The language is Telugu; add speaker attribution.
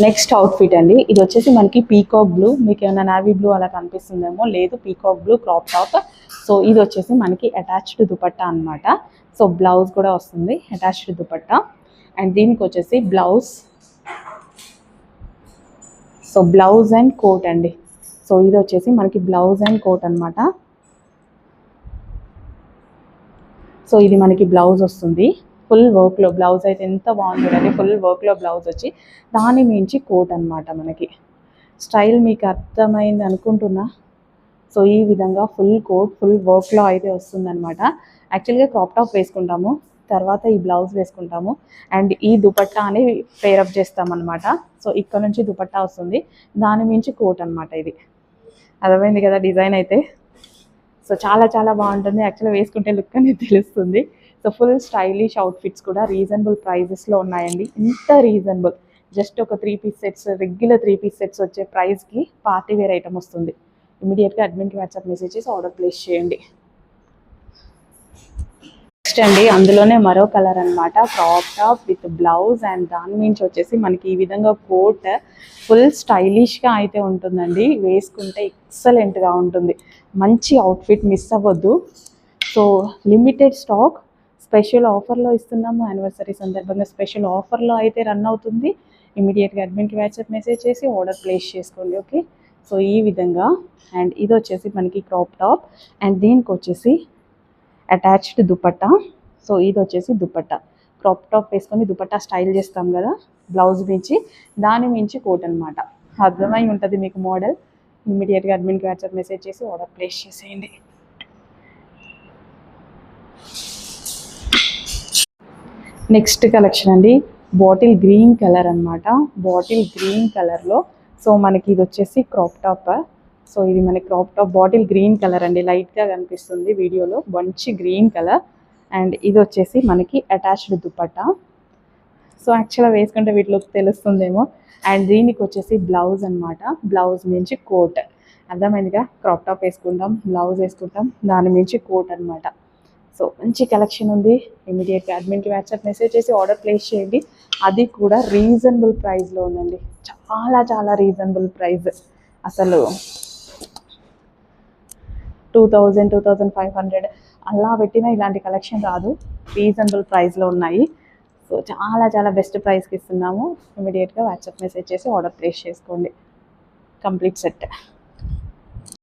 Speaker 1: నెక్స్ట్ అవుట్ఫిట్ అండి, ఇది వచ్చేసి మనకి పీకాక్ బ్లూ. మీకు ఏమైనా నావీ బ్లూ అలా కనిపిస్తుందేమో, లేదు peacock blue crop top. So ఇది వచ్చేసి మనకి అటాచ్డ్ దుపట్టా అనమాట. సో బ్లౌజ్ కూడా వస్తుంది అటాచ్డ్ దుపట్టా. అండ్ దీనికి వచ్చేసి blouse, so blouse and coat అండి. సో ఇది వచ్చేసి మనకి బ్లౌజ్ అండ్ కోట్ అనమాట. సో ఇది మనకి బ్లౌజ్ వస్తుంది ఫుల్ వర్క్లో. బ్లౌజ్ అయితే ఎంత బాగుంటుందండి, ఫుల్ వర్క్లో బ్లౌజ్ వచ్చి దాని మించి కోట్ అనమాట. మనకి స్టైల్ మీకు అర్థమైంది అనుకుంటున్నా. సో ఈ విధంగా ఫుల్ కోట్ ఫుల్ వర్క్లో అయితే వస్తుందన్నమాట. యాక్చువల్గా క్రాప్ టాప్ వేసుకుంటాము, తర్వాత ఈ బ్లౌజ్ వేసుకుంటాము, అండ్ ఈ దుపట్టా అని పేరప్ చేస్తామన్నమాట. సో ఇక్కడ నుంచి దుపట్టా వస్తుంది, దాని మించి కోట్ అనమాట. ఇది అర్థమైంది కదా డిజైన్ అయితే. సో చాలా చాలా బాగుంటుంది, యాక్చువల్గా వేసుకుంటే లుక్ అనేది తెలుస్తుంది. సో ఫుల్ స్టైలిష్ అవుట్ఫిట్స్ కూడా రీజనబుల్ ప్రైజెస్లో ఉన్నాయండి. ఇంత రీజనబుల్, జస్ట్ ఒక 3 piece sets, regular 3 piece sets వచ్చే ప్రైస్కి పార్టీ వేర్ ఐటమ్ వస్తుంది. ఇమీడియట్గా అడ్మిన్కి వాట్సాప్ మెసేజ్ చేసి ఆర్డర్ ప్లేస్ చేయండి. నెక్స్ట్ అండి, అందులోనే మరో కలర్ అనమాట, crop top with blouse. And దాని నుంచి వచ్చేసి మనకి ఈ విధంగా కోట్ ఫుల్ స్టైలిష్గా అయితే ఉంటుందండి. వేసుకుంటే ఎక్సలెంట్గా ఉంటుంది, మంచి అవుట్ఫిట్, మిస్ అవ్వద్దు. సో లిమిటెడ్ స్టాక్, స్పెషల్ ఆఫర్లో ఇస్తున్నాము. యానివర్సరీ సందర్భంగా స్పెషల్ ఆఫర్లో అయితే రన్ అవుతుంది. ఇమీడియట్గా అడ్మిన్కి వాట్సాప్ మెసేజ్ చేసి ఆర్డర్ ప్లేస్ చేసుకోండి. ఓకే, సో ఈ విధంగా. అండ్ ఇది వచ్చేసి మనకి క్రాప్ టాప్, అండ్ దీనికి వచ్చేసి అటాచ్డ్ దుపట్టా. సో ఇది వచ్చేసి దుపట్టా, క్రాప్ టాప్ వేసుకొని దుపట్టా స్టైల్ చేస్తాం కదా, బ్లౌజ్ మించి దాని మించి కోట్ అనమాట. అర్థమై ఉంటుంది మీకు మోడల్. ఇమీడియట్గా అడ్మిన్కి వాట్సాప్ మెసేజ్ చేసి ఆర్డర్ ప్లేస్ చేసేయండి. నెక్స్ట్ కలెక్షన్ అండి, బాటిల్ గ్రీన్ కలర్ అనమాట. బాటిల్ గ్రీన్ కలర్లో సో మనకి ఇది వచ్చేసి క్రాప్ టాప్. సో ఇది మనకి crop top bottle green colour అండి, లైట్గా కనిపిస్తుంది వీడియోలో, మంచి గ్రీన్ కలర్. అండ్ ఇది వచ్చేసి మనకి అటాచ్డ్ దుపట్టా. సో యాక్చువల్గా వేసుకుంటే వీటిలోకి తెలుస్తుందేమో. అండ్ దీనికి వచ్చేసి బ్లౌజ్ అనమాట, బ్లౌజ్ నుంచి కోట్. అర్థమైందిగా, క్రాప్ టాప్ వేసుకుంటాం, బ్లౌజ్ వేసుకుంటాం, దాని నుంచి కోట్ అనమాట. సో మంచి కలెక్షన్ ఉంది. ఇమీడియట్గా అడ్మిన్కి వాట్సాప్ మెసేజ్ చేసి ఆర్డర్ ప్లేస్ చేయండి. అది కూడా రీజనబుల్ ప్రైస్లో ఉందండి, చాలా చాలా రీజనబుల్ ప్రైస్. అసలు 2000, 2500 అలా పెట్టినా ఇలాంటి కలెక్షన్ రాదు. రీజనబుల్ ప్రైస్లో ఉన్నాయి. సో చాలా చాలా బెస్ట్ ప్రైస్కి ఇస్తున్నాము. ఇమీడియట్గా వాట్సాప్ మెసేజ్ చేసి ఆర్డర్ ప్లేస్ చేసుకోండి. Complete set.